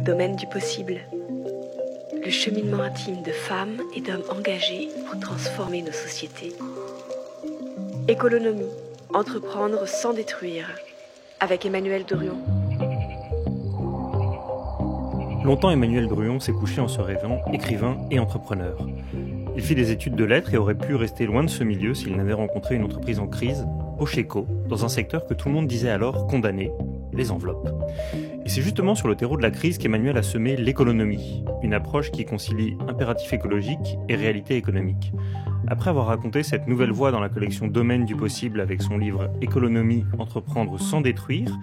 Domaine du possible. Le cheminement intime de femmes et d'hommes engagés pour transformer nos sociétés. Économie, entreprendre sans détruire. Avec Emmanuel Dorion. Longtemps, Emmanuel Dorion s'est couché en se rêvant écrivain et entrepreneur. Il fit des études de lettres et aurait pu rester loin de ce milieu s'il n'avait rencontré une entreprise en crise, Pocheco, dans un secteur que tout le monde disait alors condamné, les enveloppes. Et c'est justement sur le terreau de la crise qu'Emmanuel a semé l'économie, une approche qui concilie impératif écologique et réalité économique. Après avoir raconté cette nouvelle voie dans la collection Domaine du possible avec son livre Économie, entreprendre sans détruire,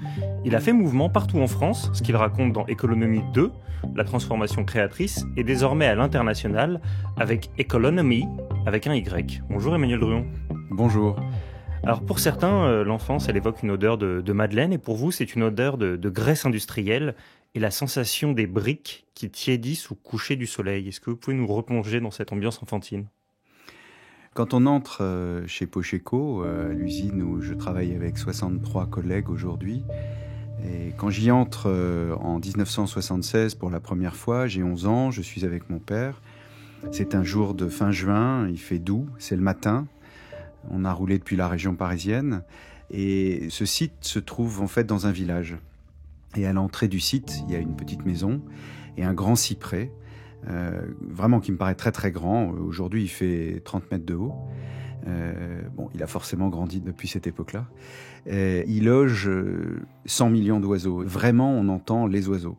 il a fait mouvement partout en France, ce qu'il raconte dans Économie 2, la transformation créatrice, et désormais à l'international avec Économie avec un Y. Bonjour Emmanuel Dorion. Bonjour. Alors pour certains, l'enfance, elle évoque une odeur de madeleine, et pour vous, c'est une odeur de graisse industrielle et la sensation des briques qui tiédissent au coucher du soleil. Est-ce que vous pouvez nous replonger dans cette ambiance enfantine ? Quand on entre chez Pocheco, à l'usine où je travaille avec 63 collègues aujourd'hui, et quand j'y entre en 1976 pour la première fois, j'ai 11 ans, je suis avec mon père. C'est un jour de fin juin, il fait doux, c'est le matin. On a roulé depuis la région parisienne et ce site se trouve en fait dans un village. Et à l'entrée du site, il y a une petite maison et un grand cyprès, vraiment qui me paraît très très grand. Aujourd'hui, il fait 30 mètres de haut. Il a forcément grandi depuis cette époque-là. Il loge 100 millions d'oiseaux. Vraiment, on entend les oiseaux.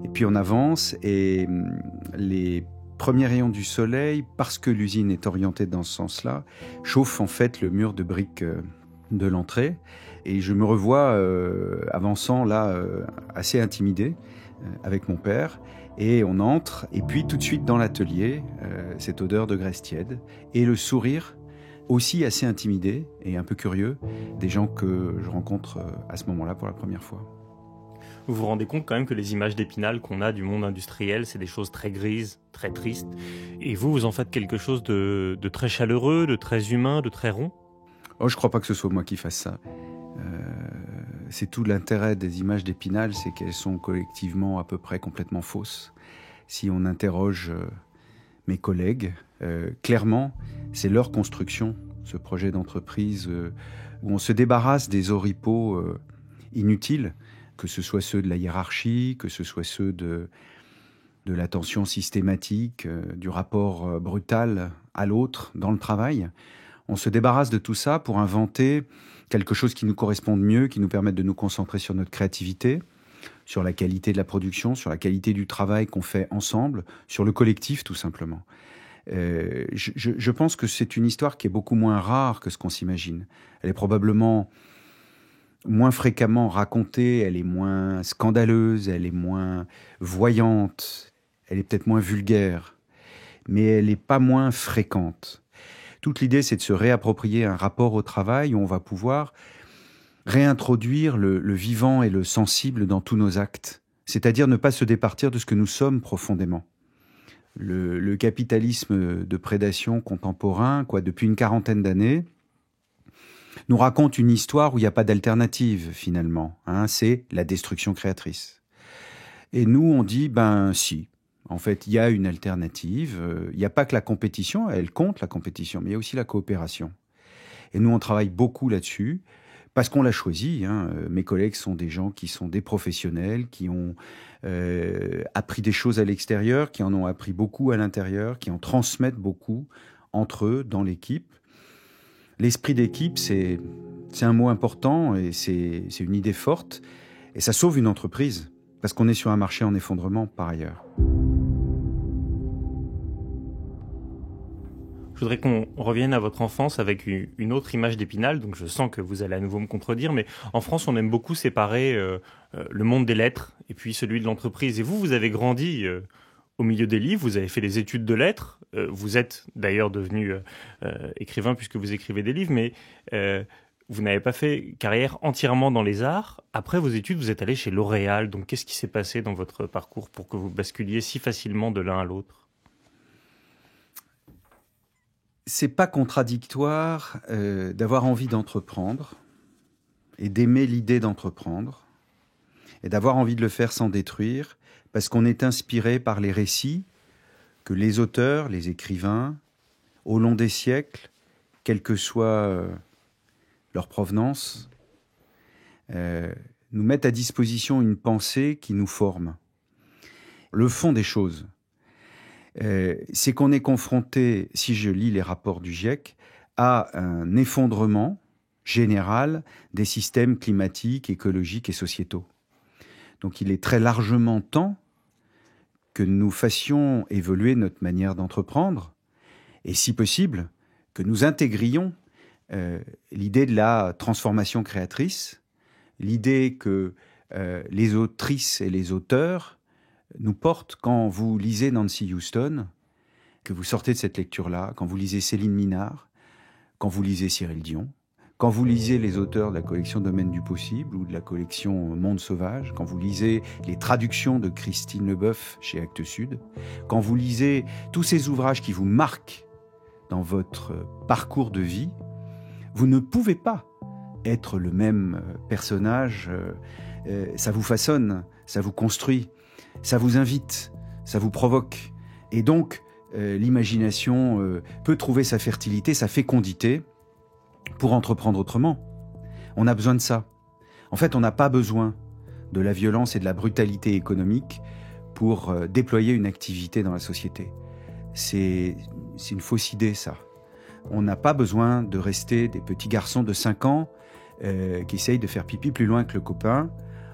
Et puis on avance et les premiers rayons du soleil, parce que l'usine est orientée dans ce sens-là, chauffe en fait le mur de briques de l'entrée. Et je me revois avançant là, assez intimidé, avec mon père. Et on entre, et puis tout de suite dans l'atelier, cette odeur de graisse tiède, et le sourire aussi assez intimidé et un peu curieux des gens que je rencontre à ce moment-là pour la première fois. Vous vous rendez compte quand même que les images d'Épinal qu'on a du monde industriel, c'est des choses très grises, très tristes. Et vous en faites quelque chose de très chaleureux, de très humain, de très rond ? Oh, je crois pas que ce soit moi qui fasse ça. C'est tout l'intérêt des images d'Épinal, c'est qu'elles sont collectivement à peu près complètement fausses. Si on interroge mes collègues, clairement, c'est leur construction, ce projet d'entreprise, où on se débarrasse des oripeaux inutiles, que ce soit ceux de la hiérarchie, que ce soit ceux de l'attention systématique, du rapport brutal à l'autre dans le travail. On se débarrasse de tout ça pour inventer quelque chose qui nous corresponde mieux, qui nous permette de nous concentrer sur notre créativité, sur la qualité de la production, sur la qualité du travail qu'on fait ensemble, sur le collectif tout simplement. Je pense que c'est une histoire qui est beaucoup moins rare que ce qu'on s'imagine. Elle est probablement moins fréquemment racontée, elle est moins scandaleuse, elle est moins voyante, elle est peut-être moins vulgaire, mais elle n'est pas moins fréquente. Toute l'idée, c'est de se réapproprier un rapport au travail où on va pouvoir réintroduire le vivant et le sensible dans tous nos actes, c'est-à-dire ne pas se départir de ce que nous sommes profondément. Le capitalisme de prédation contemporain, depuis une quarantaine d'années, nous raconte une histoire où il n'y a pas d'alternative, finalement. C'est la destruction créatrice. Et nous, on dit, si. En fait, il y a une alternative. Il n'y a pas que la compétition, elle compte, la compétition, mais il y a aussi la coopération. Et nous, on travaille beaucoup là-dessus, parce qu'on l'a choisi. Mes collègues sont des gens qui sont des professionnels, qui ont appris des choses à l'extérieur, qui en ont appris beaucoup à l'intérieur, qui en transmettent beaucoup entre eux, dans l'équipe. L'esprit d'équipe, c'est un mot important et c'est une idée forte. Et ça sauve une entreprise, parce qu'on est sur un marché en effondrement par ailleurs. Je voudrais qu'on revienne à votre enfance avec une autre image d'Épinal. Donc je sens que vous allez à nouveau me contredire, mais en France, on aime beaucoup séparer le monde des lettres et puis celui de l'entreprise. Et vous avez grandi au milieu des livres, vous avez fait des études de lettres, vous êtes d'ailleurs devenu écrivain puisque vous écrivez des livres, mais vous n'avez pas fait carrière entièrement dans les arts. Après vos études, vous êtes allé chez L'Oréal. Donc qu'est-ce qui s'est passé dans votre parcours pour que vous basculiez si facilement de l'un à l'autre ? C'est pas contradictoire d'avoir envie d'entreprendre et d'aimer l'idée d'entreprendre. et d'avoir envie de le faire sans détruire, parce qu'on est inspiré par les récits que les auteurs, les écrivains, au long des siècles, quelle que soit leur provenance, nous mettent à disposition une pensée qui nous forme. Le fond des choses, c'est qu'on est confronté, si je lis les rapports du GIEC, à un effondrement général des systèmes climatiques, écologiques et sociétaux. Donc il est très largement temps que nous fassions évoluer notre manière d'entreprendre, et si possible, que nous intégrions l'idée de la transformation créatrice, l'idée que les autrices et les auteurs nous portent. Quand vous lisez Nancy Houston, que vous sortez de cette lecture-là, quand vous lisez Céline Minard, quand vous lisez Cyril Dion, quand vous lisez les auteurs de la collection Domaine du possible ou de la collection Monde sauvage, quand vous lisez les traductions de Christine Leboeuf chez Actes Sud, quand vous lisez tous ces ouvrages qui vous marquent dans votre parcours de vie, vous ne pouvez pas être le même personnage. Ça vous façonne, ça vous construit, ça vous invite, ça vous provoque. Et donc, l'imagination peut trouver sa fertilité, sa fécondité pour entreprendre autrement. On a besoin de ça. En fait, on n'a pas besoin de la violence et de la brutalité économique pour déployer une activité dans la société. C'est une fausse idée, ça. On n'a pas besoin de rester des petits garçons de 5 ans qui essayent de faire pipi plus loin que le copain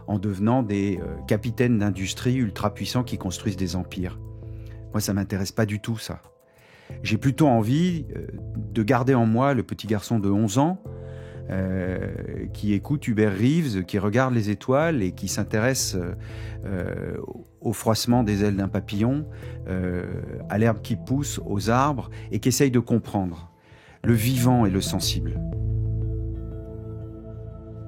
en devenant des capitaines d'industrie ultra puissants qui construisent des empires. Moi, ça m'intéresse pas du tout, ça. J'ai plutôt envie de garder en moi le petit garçon de 11 ans qui écoute Hubert Reeves, qui regarde les étoiles et qui s'intéresse au froissement des ailes d'un papillon, à l'herbe qui pousse, aux arbres, et qui essaye de comprendre le vivant et le sensible.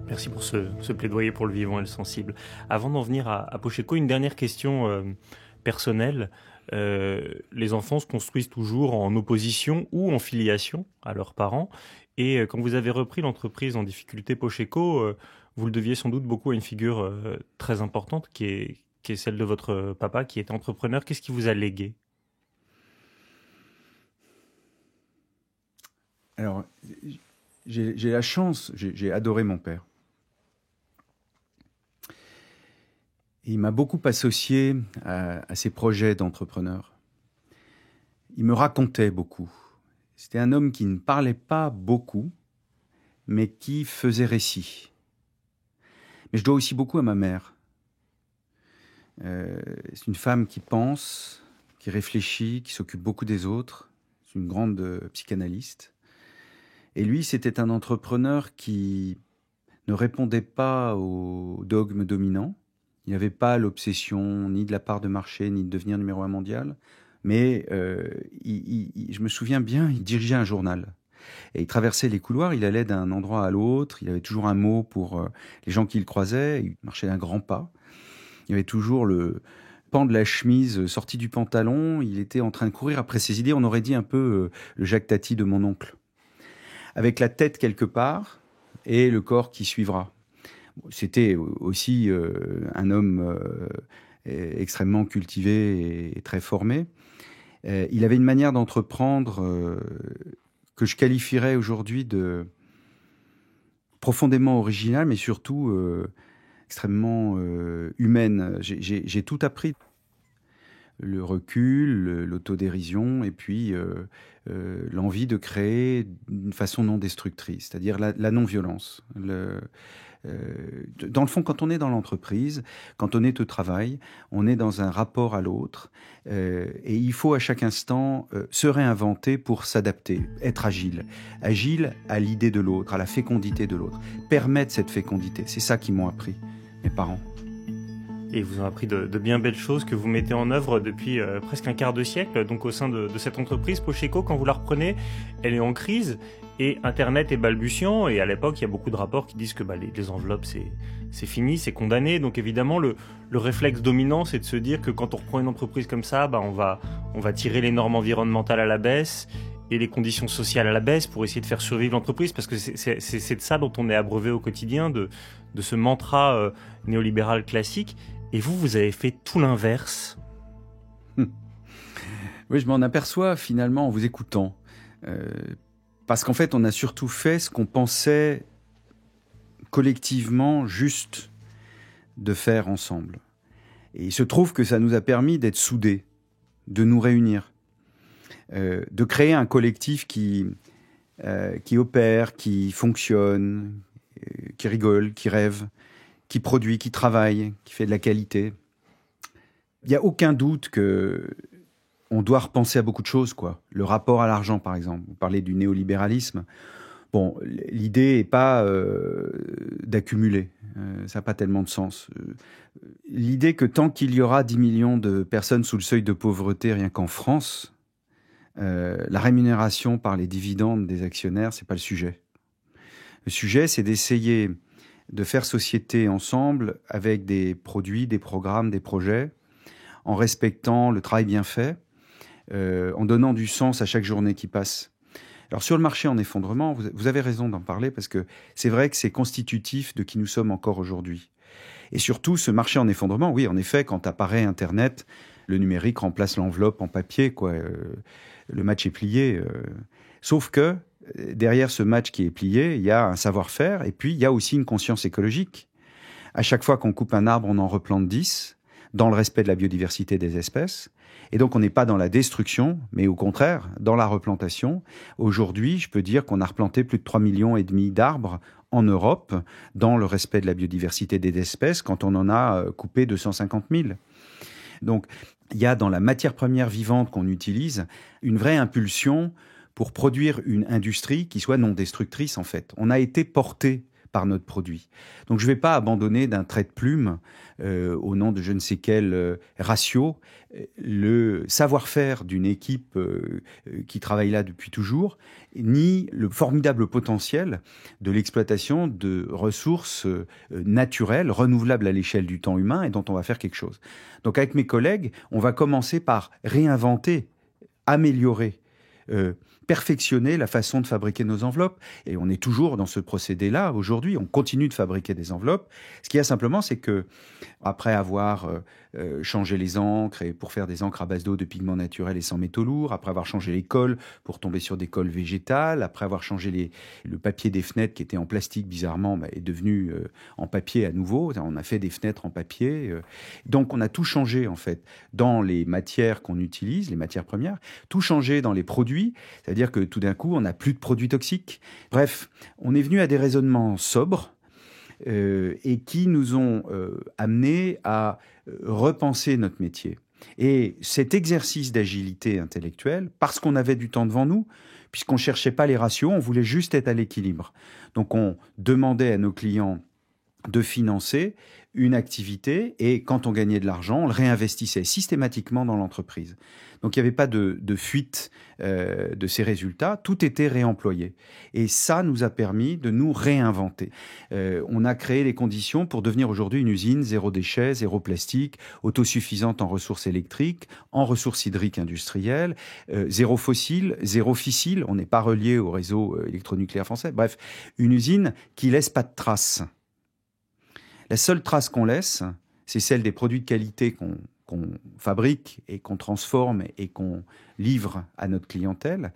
Merci pour ce plaidoyer pour le vivant et le sensible. Avant d'en venir à Pacheco, une dernière question personnelle. Les enfants se construisent toujours en opposition ou en filiation à leurs parents. Et quand vous avez repris l'entreprise en difficulté Pacheco, vous le deviez sans doute beaucoup à une figure très importante qui est celle de votre papa qui était entrepreneur. Qu'est-ce qui vous a légué ? Alors, j'ai la chance, j'ai adoré mon père. Il m'a beaucoup associé à ses projets d'entrepreneur. Il me racontait beaucoup. C'était un homme qui ne parlait pas beaucoup, mais qui faisait récit. Mais je dois aussi beaucoup à ma mère. C'est une femme qui pense, qui réfléchit, qui s'occupe beaucoup des autres. C'est une grande psychanalyste. Et lui, c'était un entrepreneur qui ne répondait pas aux dogmes dominants. Il n'y avait pas l'obsession ni de la part de marché, ni de devenir numéro 1 mondial. Mais je me souviens bien, il dirigeait un journal. Et il traversait les couloirs, il allait d'un endroit à l'autre. Il avait toujours un mot pour les gens qu'il croisait. Il marchait d'un grand pas. Il avait toujours le pan de la chemise sorti du pantalon. Il était en train de courir après ses idées. On aurait dit un peu le Jacques Tati de mon oncle. Avec la tête quelque part et le corps qui suivra. C'était aussi un homme extrêmement cultivé et très formé. Il avait une manière d'entreprendre que je qualifierais aujourd'hui de profondément originale, mais surtout extrêmement humaine. J'ai tout appris. Le recul, l'autodérision, et puis l'envie de créer d'une façon non destructrice, c'est-à-dire la non-violence. Dans le fond, quand on est dans l'entreprise, quand on est au travail, on est dans un rapport à l'autre, et il faut à chaque instant se réinventer pour s'adapter, être agile. Agile à l'idée de l'autre, à la fécondité de l'autre. Permettre cette fécondité, c'est ça qu'ils m'ont appris, mes parents. Et ils vous ont appris de bien belles choses que vous mettez en œuvre depuis presque un quart de siècle. Donc au sein de cette entreprise, Pacheco, quand vous la reprenez, elle est en crise et Internet est balbutiant. Et à l'époque, il y a beaucoup de rapports qui disent que les enveloppes, c'est fini, c'est condamné. Donc évidemment, le réflexe dominant, c'est de se dire que quand on reprend une entreprise comme ça, on va tirer les normes environnementales à la baisse et les conditions sociales à la baisse pour essayer de faire survivre l'entreprise, parce que c'est de ça dont on est abreuvé au quotidien, de ce mantra néolibéral classique. Et vous avez fait tout l'inverse. Oui, je m'en aperçois finalement en vous écoutant. Parce qu'en fait, on a surtout fait ce qu'on pensait collectivement juste de faire ensemble. Et il se trouve que ça nous a permis d'être soudés, de nous réunir, de créer un collectif qui opère, qui fonctionne, qui rigole, qui rêve, qui produit, qui travaille, qui fait de la qualité. Il n'y a aucun doute que on doit repenser à beaucoup de choses, quoi. Le rapport à l'argent, par exemple. Vous parlez du néolibéralisme. Bon, l'idée n'est pas d'accumuler. Ça n'a pas tellement de sens. L'idée que tant qu'il y aura 10 millions de personnes sous le seuil de pauvreté rien qu'en France, la rémunération par les dividendes des actionnaires, c'est pas le sujet. Le sujet, c'est d'essayer de faire société ensemble avec des produits, des programmes, des projets, en respectant le travail bien fait, en donnant du sens à chaque journée qui passe. Alors sur le marché en effondrement, vous avez raison d'en parler parce que c'est vrai que c'est constitutif de qui nous sommes encore aujourd'hui. Et surtout, ce marché en effondrement, oui, en effet, quand apparaît Internet, le numérique remplace l'enveloppe en papier, quoi. Le match est plié. Sauf que derrière ce match qui est plié, il y a un savoir-faire et puis il y a aussi une conscience écologique. À chaque fois qu'on coupe un arbre, on en replante 10, dans le respect de la biodiversité des espèces. Et donc, on n'est pas dans la destruction, mais au contraire, dans la replantation. Aujourd'hui, je peux dire qu'on a replanté plus de 3,5 millions d'arbres en Europe, dans le respect de la biodiversité des espèces, quand on en a coupé 250 000. Donc, il y a dans la matière première vivante qu'on utilise une vraie impulsion pour produire une industrie qui soit non destructrice, en fait. On a été porté par notre produit. Donc je ne vais pas abandonner d'un trait de plume, au nom de je ne sais quel ratio, le savoir-faire d'une équipe qui travaille là depuis toujours, ni le formidable potentiel de l'exploitation de ressources naturelles, renouvelables à l'échelle du temps humain et dont on va faire quelque chose. Donc avec mes collègues, on va commencer par réinventer, améliorer, perfectionner la façon de fabriquer nos enveloppes. Et on est toujours dans ce procédé-là aujourd'hui. On continue de fabriquer des enveloppes. Ce qu'il y a simplement, c'est que après avoir changé les encres et pour faire des encres à base d'eau, de pigments naturels et sans métaux lourds, après avoir changé les colles pour tomber sur des colles végétales, après avoir changé le papier des fenêtres qui était en plastique bizarrement est devenu en papier à nouveau. On a fait des fenêtres en papier. Donc on a tout changé en fait dans les matières qu'on utilise, les matières premières, tout changé dans les produits. C'est-à-dire que tout d'un coup, on n'a plus de produits toxiques. Bref, on est venu à des raisonnements sobres et qui nous ont amenés à repenser notre métier. Et cet exercice d'agilité intellectuelle, parce qu'on avait du temps devant nous, puisqu'on ne cherchait pas les ratios, on voulait juste être à l'équilibre. Donc on demandait à nos clients de financer une activité et quand on gagnait de l'argent, on le réinvestissait systématiquement dans l'entreprise. Donc il n'y avait pas de fuite de ces résultats, tout était réemployé. Et ça nous a permis de nous réinventer. On a créé les conditions pour devenir aujourd'hui une usine zéro déchet, zéro plastique, autosuffisante en ressources électriques, en ressources hydriques industrielles, zéro fossile, zéro fissile, on n'est pas relié au réseau électronucléaire français. Bref, une usine qui laisse pas de traces. La seule trace qu'on laisse, c'est celle des produits de qualité qu'on fabrique et qu'on transforme et qu'on livre à notre clientèle.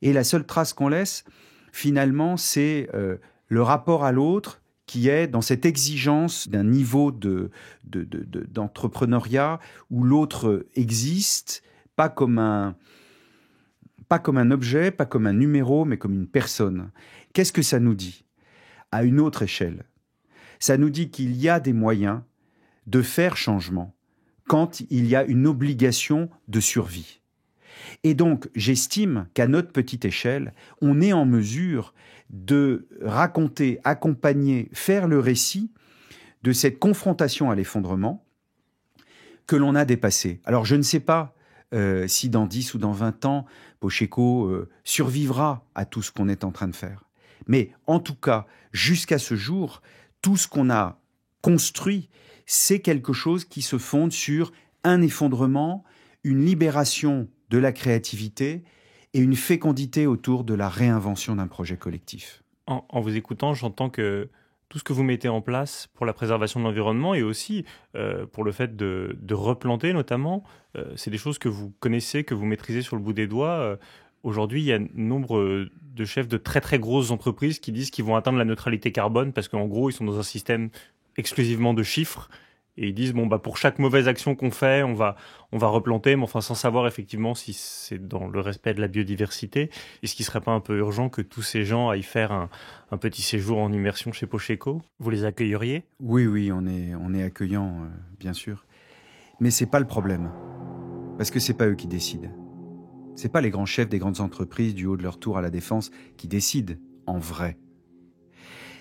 Et la seule trace qu'on laisse, finalement, c'est le rapport à l'autre qui est dans cette exigence d'un niveau d'entrepreneuriat où l'autre existe, pas comme un objet, pas comme un numéro, mais comme une personne. Qu'est-ce que ça nous dit ? À une autre échelle. Ça nous dit qu'il y a des moyens de faire changement quand il y a une obligation de survie. Et donc, j'estime qu'à notre petite échelle, on est en mesure de raconter, accompagner, faire le récit de cette confrontation à l'effondrement que l'on a dépassée. Alors, je ne sais pas si dans 10 ou dans 20 ans, Pocheco survivra à tout ce qu'on est en train de faire. Mais en tout cas, jusqu'à ce jour, tout ce qu'on a construit, c'est quelque chose qui se fonde sur un effondrement, une libération de la créativité et une fécondité autour de la réinvention d'un projet collectif. En vous écoutant, j'entends que tout ce que vous mettez en place pour la préservation de l'environnement et aussi pour le fait de replanter notamment, c'est des choses que vous connaissez, que vous maîtrisez sur le bout des doigts. Aujourd'hui, il y a nombre de chefs de très très grosses entreprises qui disent qu'ils vont atteindre la neutralité carbone parce qu'en gros, ils sont dans un système exclusivement de chiffres. Et ils disent, pour chaque mauvaise action qu'on fait, on va replanter, mais sans savoir effectivement si c'est dans le respect de la biodiversité. Est-ce qu'il ne serait pas un peu urgent que tous ces gens aillent faire un petit séjour en immersion chez Pocheco ? Vous les accueilleriez ? Oui, on est accueillant, bien sûr. Mais ce n'est pas le problème. Parce que ce n'est pas eux qui décident. Ce n'est pas les grands chefs des grandes entreprises du haut de leur tour à la Défense qui décident, en vrai.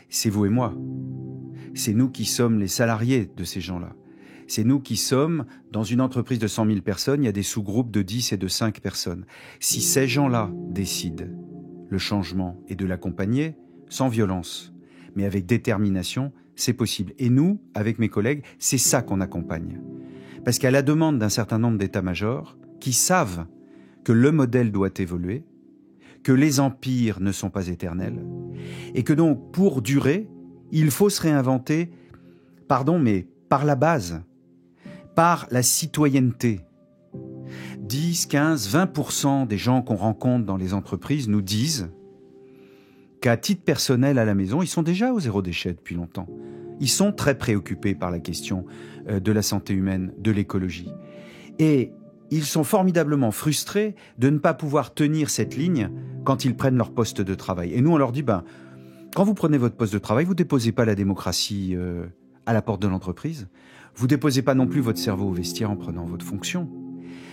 C'est vous et moi. C'est nous qui sommes les salariés de ces gens-là. C'est nous qui sommes, dans une entreprise de 100 000 personnes, il y a des sous-groupes de 10 et de 5 personnes. Si ces gens-là décident le changement et de l'accompagner, sans violence, mais avec détermination, c'est possible. Et nous, avec mes collègues, c'est ça qu'on accompagne. Parce qu'à la demande d'un certain nombre d'états-majors, qui savent que le modèle doit évoluer, que les empires ne sont pas éternels, et que donc, pour durer, il faut se réinventer, mais par la base, par la citoyenneté. 10, 15, 20% des gens qu'on rencontre dans les entreprises nous disent qu'à titre personnel à la maison, ils sont déjà au zéro déchet depuis longtemps. Ils sont très préoccupés par la question de la santé humaine, de l'écologie. Et ils sont formidablement frustrés de ne pas pouvoir tenir cette ligne quand ils prennent leur poste de travail. Et nous, on leur dit, quand vous prenez votre poste de travail, vous ne déposez pas la démocratie à la porte de l'entreprise. Vous ne déposez pas non plus votre cerveau au vestiaire en prenant votre fonction.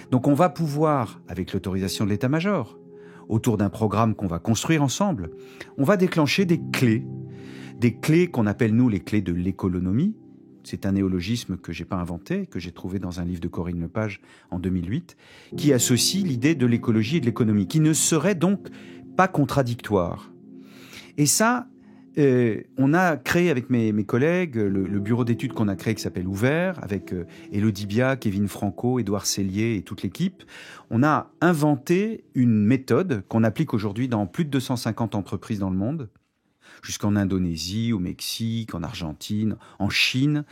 Donc on va pouvoir, avec l'autorisation de l'état-major, autour d'un programme qu'on va construire ensemble, on va déclencher des clés qu'on appelle, nous, les clés de l'économie. C'est un néologisme que je n'ai pas inventé, que j'ai trouvé dans un livre de Corinne Lepage en 2008, qui associe l'idée de l'écologie et de l'économie, qui ne serait donc pas contradictoire. Et ça, on a créé avec mes collègues le bureau d'études qu'on a créé qui s'appelle Ouvert, avec Élodie Bia, Kevin Franco, Édouard Sellier et toute l'équipe. On a inventé une méthode qu'on applique aujourd'hui dans plus de 250 entreprises dans le monde, jusqu'en Indonésie, au Mexique, en Argentine, en Chine,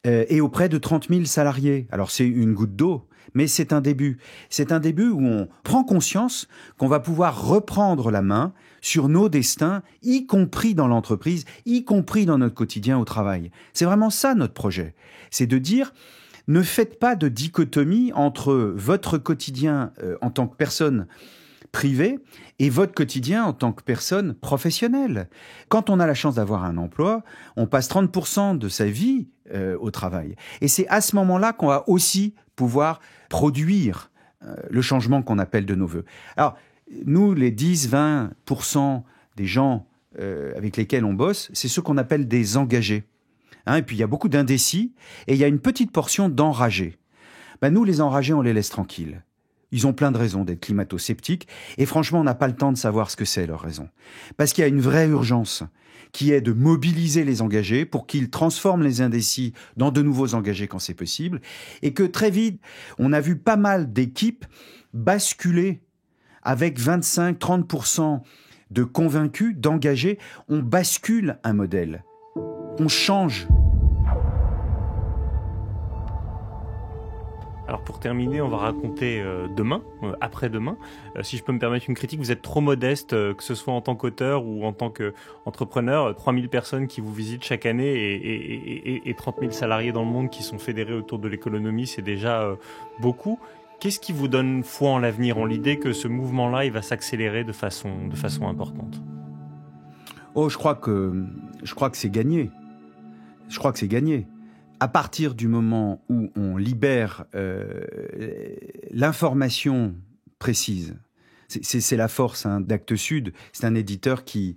et auprès de 30 000 salariés. Alors c'est une goutte d'eau, mais c'est un début. C'est un début où on prend conscience qu'on va pouvoir reprendre la main sur nos destins, y compris dans l'entreprise, y compris dans notre quotidien au travail. C'est vraiment ça notre projet. C'est de dire, ne faites pas de dichotomie entre votre quotidien en tant que personne privée et votre quotidien en tant que personne professionnelle. Quand on a la chance d'avoir un emploi, on passe 30% de sa vie au travail. Et c'est à ce moment-là qu'on va aussi pouvoir produire le changement qu'on appelle de nos voeux. Alors, nous, les 10-20% des gens avec lesquels on bosse, c'est ceux qu'on appelle des engagés. Et puis, il y a beaucoup d'indécis et il y a une petite portion d'enragés. Nous, les enragés, on les laisse tranquilles. Ils ont plein de raisons d'être climato-sceptiques et franchement, on n'a pas le temps de savoir ce que c'est leur raison. Parce qu'il y a une vraie urgence qui est de mobiliser les engagés pour qu'ils transforment les indécis dans de nouveaux engagés quand c'est possible et que très vite, on a vu pas mal d'équipes basculer avec 25-30% de convaincus, d'engagés. On bascule un modèle. On change. Alors pour terminer, on va raconter demain, après-demain. Si je peux me permettre une critique, vous êtes trop modeste, que ce soit en tant qu'auteur ou en tant qu'entrepreneur. 3000 personnes qui vous visitent chaque année et 30 000 salariés dans le monde qui sont fédérés autour de l'économie, c'est déjà beaucoup. Qu'est-ce qui vous donne foi en l'avenir, en l'idée que ce mouvement-là, il va s'accélérer de façon importante ? Je crois que c'est gagné. Je crois que c'est gagné. À partir du moment où on libère l'information précise, c'est la force d'Actes Sud. C'est un éditeur qui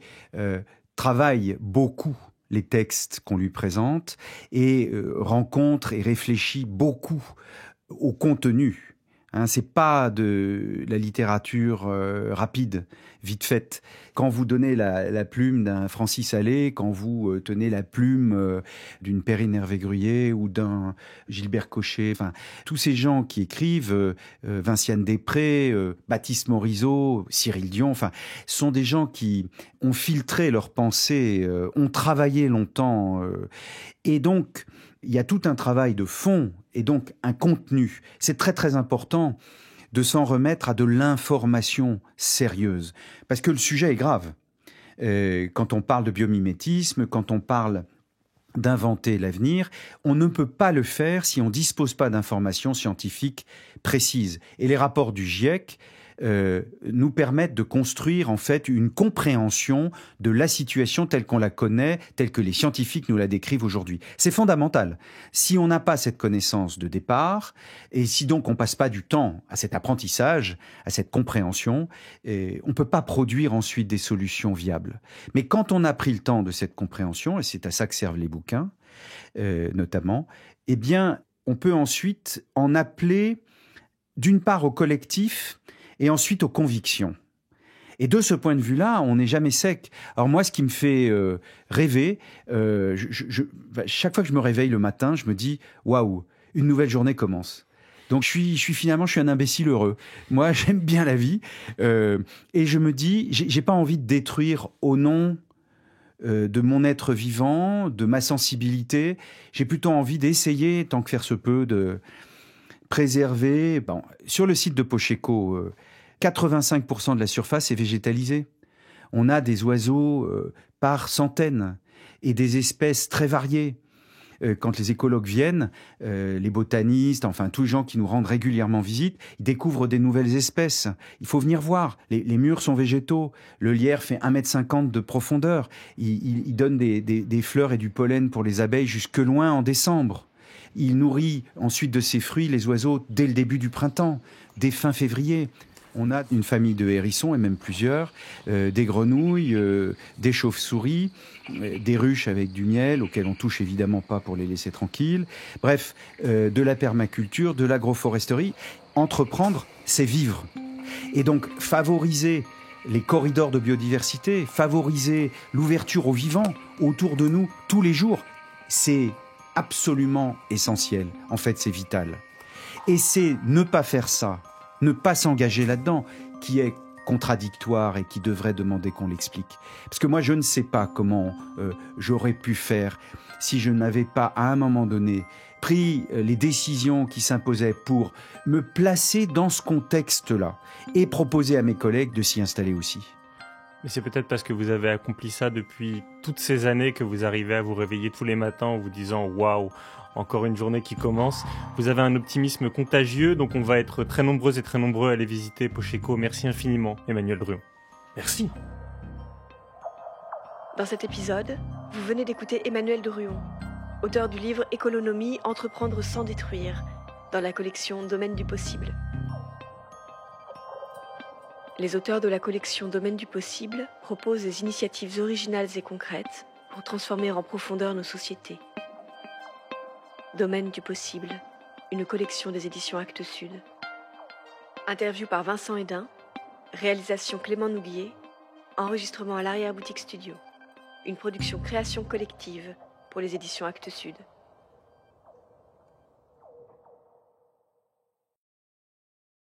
travaille beaucoup les textes qu'on lui présente et rencontre et réfléchit beaucoup au contenu. C'est pas de la littérature rapide, vite faite. Quand vous donnez la plume d'un Francis Allais, quand vous tenez la plume d'une Perrine Hervé-Gruyer ou d'un Gilbert Cochet, enfin tous ces gens qui écrivent, Vinciane Després, Baptiste Morisot, Cyril Dion, enfin sont des gens qui ont filtré leurs pensées, ont travaillé longtemps, et donc il y a tout un travail de fond et donc un contenu. C'est très très important de s'en remettre à de l'information sérieuse, parce que le sujet est grave. Quand on parle de biomimétisme, quand on parle d'inventer l'avenir, on ne peut pas le faire si on ne dispose pas d'informations scientifiques précises. Et les rapports du GIEC nous permettent de construire en fait une compréhension de la situation telle qu'on la connaît, telle que les scientifiques nous la décrivent aujourd'hui. C'est fondamental. Si on n'a pas cette connaissance de départ, et si donc on passe pas du temps à cet apprentissage, à cette compréhension, on peut pas produire ensuite des solutions viables. Mais quand on a pris le temps de cette compréhension, et c'est à ça que servent les bouquins, notamment, eh bien, on peut ensuite en appeler d'une part au collectif, et ensuite aux convictions. Et de ce point de vue-là, on n'est jamais sec. Alors moi, ce qui me fait rêver, chaque fois que je me réveille le matin, je me dis « Waouh, une nouvelle journée commence ». Donc je suis un imbécile heureux. Moi, j'aime bien la vie. Et je me dis, j'ai pas envie de détruire au nom de mon être vivant, de ma sensibilité. J'ai plutôt envie d'essayer, tant que faire se peut, de préserver. Bon, sur le site de Pocheco, 85% de la surface est végétalisée. On a des oiseaux par centaines et des espèces très variées. Quand les écologues viennent, les botanistes, enfin tous les gens qui nous rendent régulièrement visite, ils découvrent des nouvelles espèces. Il faut venir voir. Les murs sont végétaux. Le lierre fait 1,50 m de profondeur. Il donne des fleurs et du pollen pour les abeilles jusque loin en décembre. Il nourrit ensuite de ses fruits les oiseaux dès le début du printemps, dès fin février. On a une famille de hérissons, et même plusieurs, des grenouilles, des chauves-souris, des ruches avec du miel, auxquelles on touche évidemment pas pour les laisser tranquilles. Bref, de la permaculture, de l'agroforesterie. Entreprendre, c'est vivre. Et donc, favoriser les corridors de biodiversité, favoriser l'ouverture au vivant autour de nous tous les jours, c'est absolument essentiel. En fait, c'est vital. Et c'est ne pas faire ça, ne pas s'engager là-dedans, qui est contradictoire et qui devrait demander qu'on l'explique. Parce que moi, je ne sais pas comment j'aurais pu faire si je n'avais pas, à un moment donné, pris les décisions qui s'imposaient pour me placer dans ce contexte-là et proposer à mes collègues de s'y installer aussi. Mais c'est peut-être parce que vous avez accompli ça depuis toutes ces années que vous arrivez à vous réveiller tous les matins en vous disant « Waouh !» Encore une journée qui commence. Vous avez un optimisme contagieux, donc on va être très nombreuses et très nombreux à aller visiter Pocheco. Merci infiniment, Emmanuel Druon. Merci. Dans cet épisode, vous venez d'écouter Emmanuel Druon, auteur du livre Écolonomie, entreprendre sans détruire, dans la collection Domaine du possible. Les auteurs de la collection Domaine du possible proposent des initiatives originales et concrètes pour transformer en profondeur nos sociétés. Domaine du possible, une collection des éditions Actes Sud. Interview par Vincent Hédin, réalisation Clément Nouguier, enregistrement à l'arrière-boutique studio. Une production création collective pour les éditions Actes Sud.